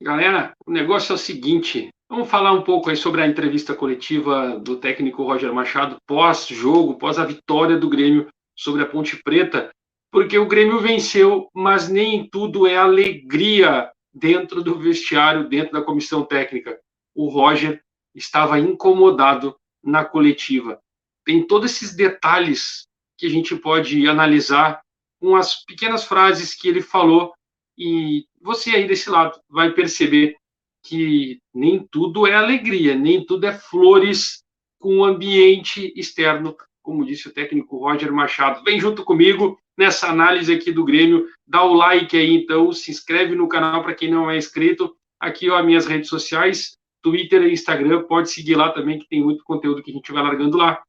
Galera, o negócio é o seguinte, vamos falar um pouco aí sobre a entrevista coletiva do técnico Roger Machado pós-jogo, pós a vitória do Grêmio sobre a Ponte Preta, porque o Grêmio venceu, mas nem tudo é alegria dentro do vestiário, dentro da comissão técnica. O Roger estava incomodado na coletiva. Tem todos esses detalhes que a gente pode analisar com as pequenas frases que ele falou e você aí desse lado vai perceber que nem tudo é alegria, nem tudo é flores com o ambiente externo, como disse o técnico Roger Machado. Vem junto comigo nessa análise aqui do Grêmio, dá o like aí então, se inscreve no canal para quem não é inscrito. Aqui, ó, minhas redes sociais, Twitter e Instagram, pode seguir lá também, que tem muito conteúdo que a gente vai largando lá.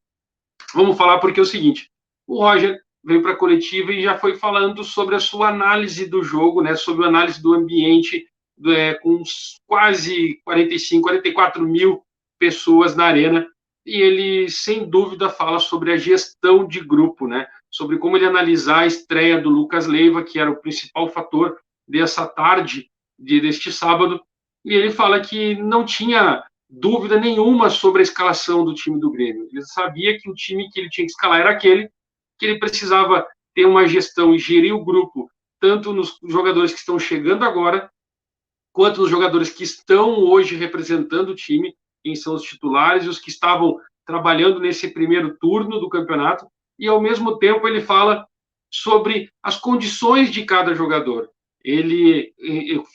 Vamos falar porque é o seguinte, o Roger veio para a coletiva e já foi falando sobre a sua análise do jogo, né, sobre a análise do ambiente, com quase 45, 44 mil pessoas na arena, e ele, sem dúvida, fala sobre a gestão de grupo, né, sobre como ele analisar a estreia do Lucas Leiva, que era o principal fator dessa tarde, deste sábado, e ele fala que não tinha dúvida nenhuma sobre a escalação do time do Grêmio. Ele sabia que o time que ele tinha que escalar era aquele, que ele precisava ter uma gestão e gerir o grupo, tanto nos jogadores que estão chegando agora, quanto nos jogadores que estão hoje representando o time, quem são os titulares e os que estavam trabalhando nesse primeiro turno do campeonato, e ao mesmo tempo ele fala sobre as condições de cada jogador. Ele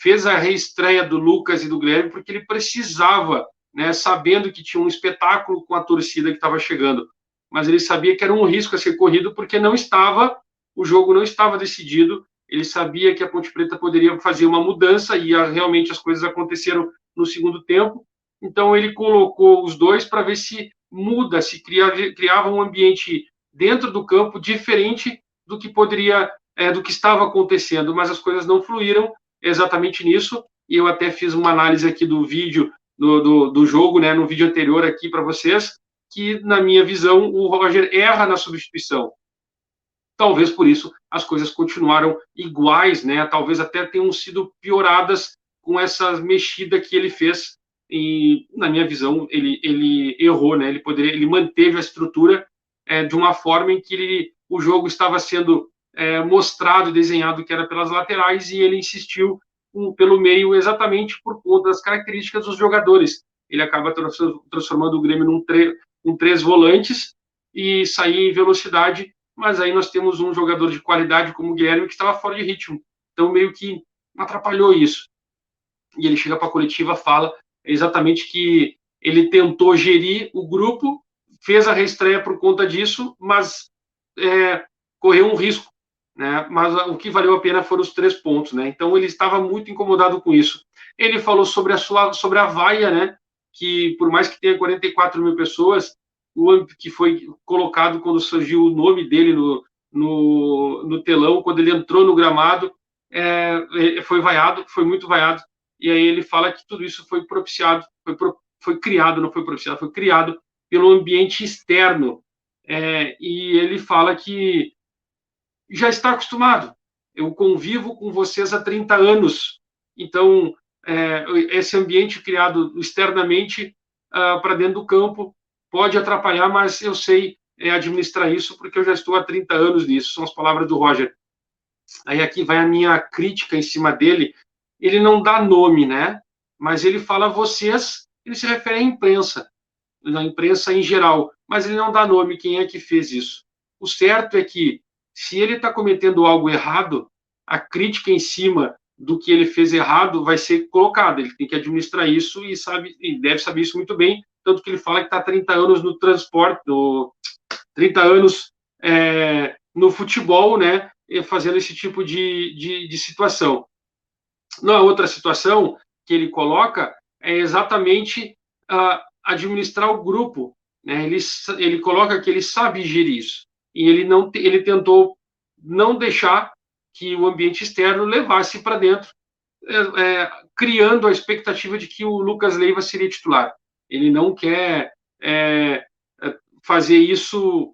fez a reestreia do Lucas e do Guilherme porque ele precisava, né, sabendo que tinha um espetáculo com a torcida que estava chegando, mas ele sabia que era um risco a ser corrido porque o jogo não estava decidido. Ele sabia que a Ponte Preta poderia fazer uma mudança e realmente as coisas aconteceram no segundo tempo. Então ele colocou os dois para ver se muda, se criava um ambiente dentro do campo diferente do que poderia, do que estava acontecendo, mas as coisas não fluíram exatamente nisso. E eu até fiz uma análise aqui do vídeo do jogo, né, no vídeo anterior aqui para vocês, que na minha visão o Roger erra na substituição. Talvez por isso as coisas continuaram iguais, né? Talvez até tenham sido pioradas com essa mexida que ele fez. E, na minha visão, ele errou, né? Ele manteve a estrutura de uma forma em que o jogo estava sendo mostrado, desenhado que era pelas laterais, e ele insistiu pelo meio exatamente por conta das características dos jogadores. Ele acaba transformando o Grêmio num três volantes e sair em velocidade, mas aí nós temos um jogador de qualidade como o Guilherme que estava fora de ritmo. Então, meio que atrapalhou isso. E ele chega para a coletiva, fala exatamente que ele tentou gerir o grupo, fez a reestreia por conta disso, mas correu um risco, né? Mas o que valeu a pena foram os 3 pontos, né? Então ele estava muito incomodado com isso. Ele falou sobre a vaia, né? Que por mais que tenha 44 mil pessoas, que foi colocado quando surgiu o nome dele no telão, quando ele entrou no gramado, foi vaiado, foi muito vaiado. E aí ele fala que tudo isso foi propiciado, foi criado, não foi propiciado, foi criado pelo ambiente externo. E ele fala que já está acostumado. Eu convivo com vocês há 30 anos. Então, esse ambiente criado externamente para dentro do campo pode atrapalhar, mas eu sei administrar isso porque eu já estou há 30 anos nisso. São as palavras do Roger. Aí aqui vai a minha crítica em cima dele. Ele não dá nome, né? Mas ele fala vocês, ele se refere à imprensa, na imprensa em geral, mas ele não dá nome quem é que fez isso. O certo é que, se ele está cometendo algo errado, a crítica em cima do que ele fez errado vai ser colocada. Ele tem que administrar isso e deve saber isso muito bem, tanto que ele fala que está 30 anos no transporte, 30 anos no futebol, né, fazendo esse tipo de situação. Na outra situação que ele coloca é exatamente administrar o grupo, né? Ele coloca que ele sabe gerir isso e ele tentou não deixar que o ambiente externo levasse para dentro, criando a expectativa de que o Lucas Leiva seria titular. Ele não quer fazer isso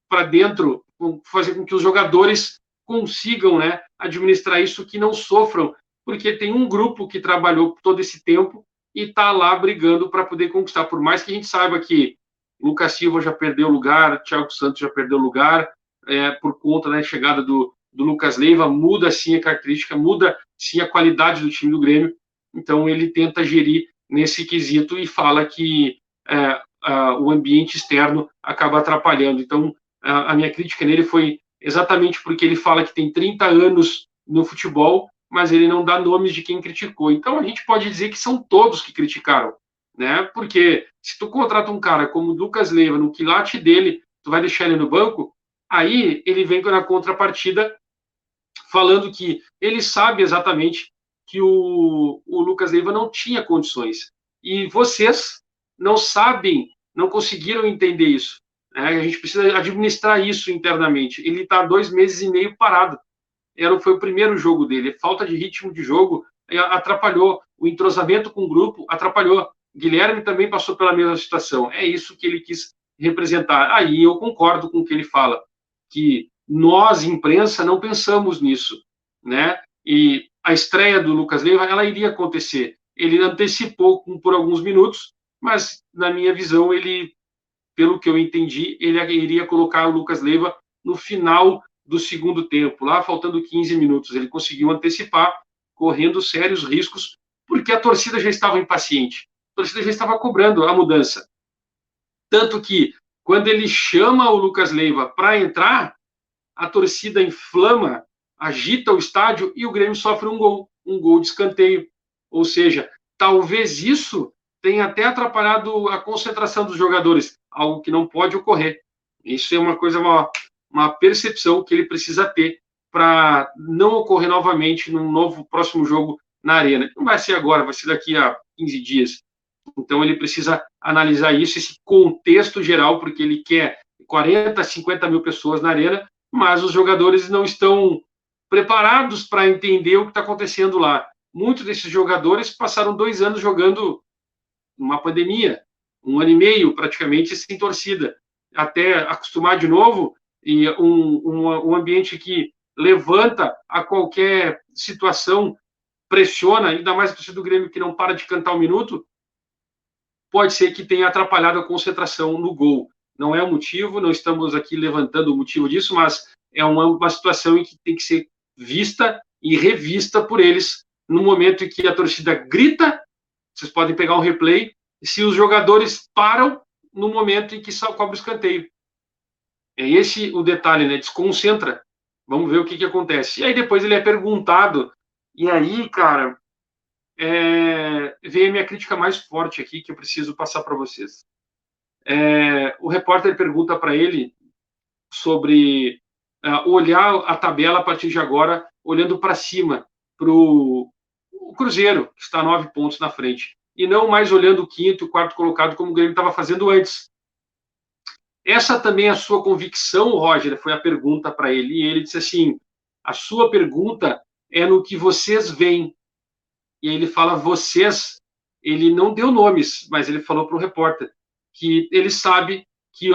para dentro, fazer com que os jogadores consigam, né, administrar isso, que não sofram porque tem um grupo que trabalhou todo esse tempo e está lá brigando para poder conquistar. Por mais que a gente saiba que Lucas Silva já perdeu lugar, Thiago Santos já perdeu lugar, por conta da chegada do Lucas Leiva, muda sim a característica, muda sim a qualidade do time do Grêmio. Então ele tenta gerir nesse quesito e fala que o ambiente externo acaba atrapalhando. Então a minha crítica nele foi exatamente porque ele fala que tem 30 anos no futebol, mas ele não dá nomes de quem criticou. Então a gente pode dizer que são todos que criticaram, né? Porque se tu contrata um cara como o Lucas Leiva, no quilate dele, tu vai deixar ele no banco, aí ele vem na contrapartida falando que ele sabe exatamente que o Lucas Leiva não tinha condições. E vocês não sabem, não conseguiram entender isso. Né? A gente precisa administrar isso internamente. Ele está 2 meses e meio parado. Foi o primeiro jogo dele. Falta de ritmo de jogo atrapalhou. O entrosamento com o grupo atrapalhou. Guilherme também passou pela mesma situação. É isso que ele quis representar. Aí eu concordo com o que ele fala, que nós, imprensa, não pensamos nisso, né? E a estreia do Lucas Leiva, ela iria acontecer. Ele antecipou por alguns minutos, mas, na minha visão, ele, pelo que eu entendi, ele iria colocar o Lucas Leiva no final do segundo tempo, lá faltando 15 minutos. Ele conseguiu antecipar, correndo sérios riscos, porque a torcida já estava impaciente. A torcida já estava cobrando a mudança. Tanto que, quando ele chama o Lucas Leiva para entrar, a torcida inflama, agita o estádio e o Grêmio sofre um gol de escanteio. Ou seja, talvez isso tenha até atrapalhado a concentração dos jogadores, algo que não pode ocorrer. Isso é uma coisa, uma percepção que ele precisa ter para não ocorrer novamente num novo próximo jogo na Arena. Não vai ser agora, vai ser daqui a 15 dias. Então ele precisa analisar isso, esse contexto geral, porque ele quer 40, 50 mil pessoas na Arena, mas os jogadores não estão preparados para entender o que está acontecendo lá. Muitos desses jogadores passaram 2 anos jogando numa pandemia, 1 ano e meio praticamente sem torcida, até acostumar de novo, e um ambiente que levanta a qualquer situação, pressiona, ainda mais a torcida do Grêmio que não para de cantar 1 minuto, pode ser que tenha atrapalhado a concentração no gol. Não é o motivo, não estamos aqui levantando o motivo disso, mas é uma situação em que tem que ser vista e revista por eles no momento em que a torcida grita. Vocês podem pegar um replay, se os jogadores param no momento em que cobra o escanteio. É esse o detalhe, né? Desconcentra. Vamos ver o que acontece. E aí depois ele é perguntado, e aí, cara, vem a minha crítica mais forte aqui que eu preciso passar para vocês. O repórter pergunta para ele sobre olhar a tabela a partir de agora, olhando para cima, para o Cruzeiro, que está 9 pontos na frente, e não mais olhando o quinto e o quarto colocado como o Grêmio estava fazendo antes. Essa também é a sua convicção, Roger? Foi a pergunta para ele, e ele disse assim, a sua pergunta é no que vocês veem. E aí ele fala vocês, ele não deu nomes, mas ele falou para o repórter que ele sabe que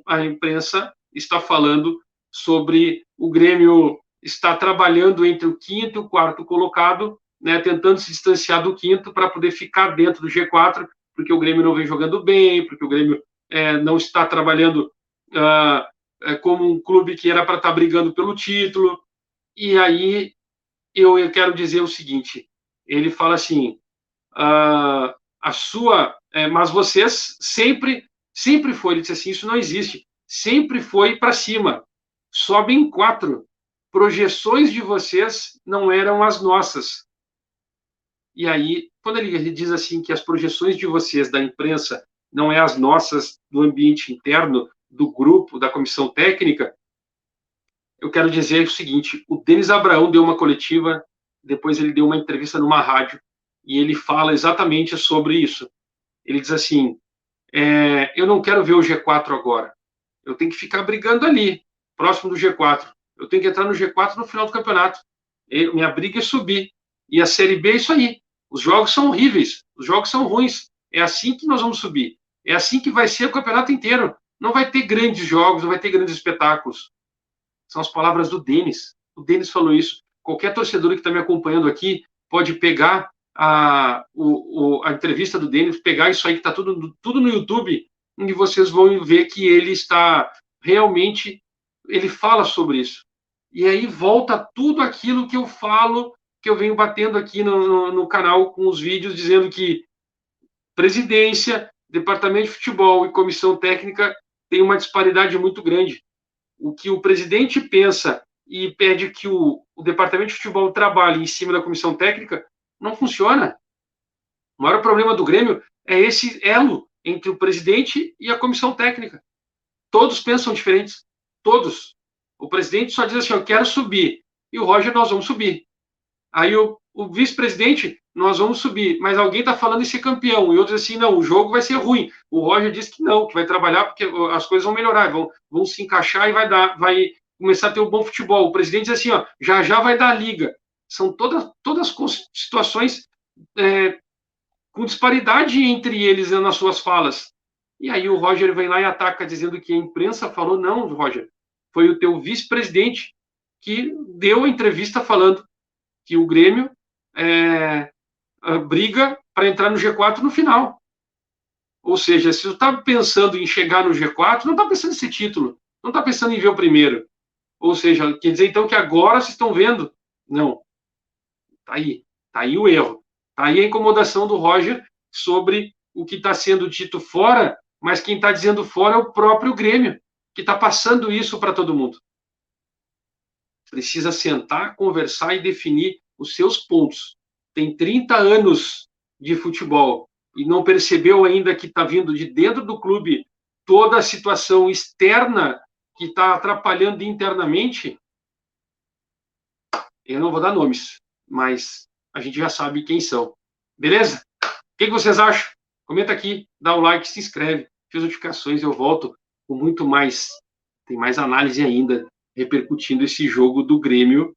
a imprensa está falando sobre o Grêmio está trabalhando entre o quinto e o quarto colocado, né, tentando se distanciar do quinto para poder ficar dentro do G4, porque o Grêmio não vem jogando bem, porque o Grêmio não está trabalhando como um clube que era para estar brigando pelo título. E aí eu quero dizer o seguinte, ele fala assim, mas vocês sempre foi, ele disse assim, isso não existe, sempre foi para cima, sobem 4, projeções de vocês não eram as nossas. E aí, quando ele diz assim que as projeções de vocês da imprensa não é as nossas do ambiente interno, do grupo, da comissão técnica, eu quero dizer o seguinte, o Denis Abraão deu uma coletiva, depois ele deu uma entrevista numa rádio, e ele fala exatamente sobre isso. Ele diz assim, eu não quero ver o G4 agora, eu tenho que ficar brigando ali, próximo do G4, eu tenho que entrar no G4 no final do campeonato, minha briga é subir, e a Série B é isso aí, os jogos são horríveis, os jogos são ruins, é assim que nós vamos subir, é assim que vai ser o campeonato inteiro, não vai ter grandes jogos, não vai ter grandes espetáculos. São as palavras do Denis. O Denis falou isso. Qualquer torcedor que está me acompanhando aqui pode pegar a entrevista do Denis, pegar isso aí que está tudo no YouTube, e vocês vão ver que ele está realmente, ele fala sobre isso. E aí volta tudo aquilo que eu falo, que eu venho batendo aqui no canal com os vídeos, dizendo que presidência, departamento de futebol e comissão técnica tem uma disparidade muito grande. O que o presidente pensa e pede que o departamento de futebol trabalhe em cima da comissão técnica não funciona. O maior problema do Grêmio é esse elo entre o presidente e a comissão técnica. Todos pensam diferentes. Todos. O presidente só diz assim, eu quero subir. E o Roger, nós vamos subir. Aí o vice-presidente, nós vamos subir. Mas alguém está falando em ser campeão. E outros assim, não, o jogo vai ser ruim. O Roger diz que não, que vai trabalhar porque as coisas vão melhorar, vão se encaixar e vai começar a ter um bom futebol. O presidente diz assim, ó, já vai dar a liga. São todas situações com disparidade entre eles nas suas falas. E aí o Roger vem lá e ataca, dizendo que a imprensa falou, não, Roger, foi o teu vice-presidente que deu a entrevista falando que o Grêmio briga para entrar no G4 no final. Ou seja, se tu está pensando em chegar no G4, não está pensando nesse título, não está pensando em ver o primeiro. Ou seja, quer dizer então que agora vocês estão vendo? Não. Está aí o erro. Está aí a incomodação do Roger sobre o que está sendo dito fora, mas quem está dizendo fora é o próprio Grêmio, que está passando isso para todo mundo. Precisa sentar, conversar e definir os seus pontos. Tem 30 anos de futebol e não percebeu ainda que está vindo de dentro do clube toda a situação externa que está atrapalhando internamente. Eu não vou dar nomes, mas a gente já sabe quem são. Beleza? O que vocês acham? Comenta aqui, dá o like, se inscreve, ativa as notificações, eu volto com muito mais. Tem mais análise ainda, repercutindo esse jogo do Grêmio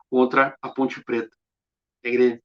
contra a Ponte Preta. É Grêmio.